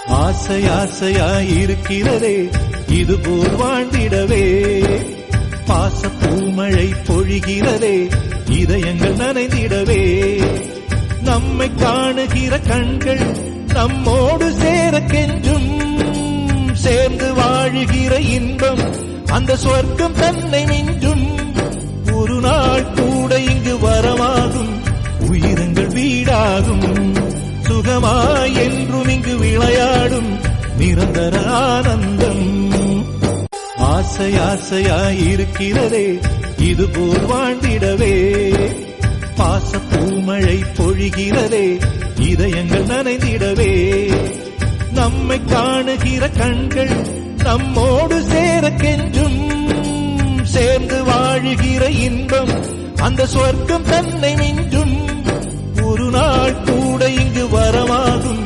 ஆசை ஆசையாயிருக்கிறதே இதுபோல் வாழ்ந்திடவே, பாச பூமழை பொழிகிறதே இதயங்கள் நனைந்திடவே, நம்மை காணுகிற கண்கள் நம்மோடு சேர கெஞ்சும், சேர்ந்து வாழுகிற இன்பம் அந்த சொர்க்கம் தன்னை மிஞ்சும், ஒரு நாள் கூட இங்கு வரமாகும் உயிரங்கள் வீடாகும், சுகமாய் என்றும் இங்கு விளையாடும் நிரந்தர ஆனந்தம். ஆசை ஆசையாயிருக்கிறதே இதுபோல் வாழ்ந்திடவே, பாச பூமழை பொழிகிறதே இதயங்கள் நனைந்திடவே, நம்மை காணுகிற கண்கள் நம்மோடு சேர கெஞ்சும், சேர்ந்து வாழுகிற இன்பம் அந்த சொர்க்கம் தன்னை மிஞ்சும், ஒரு நாள் கூட இங்கு வரமாகும்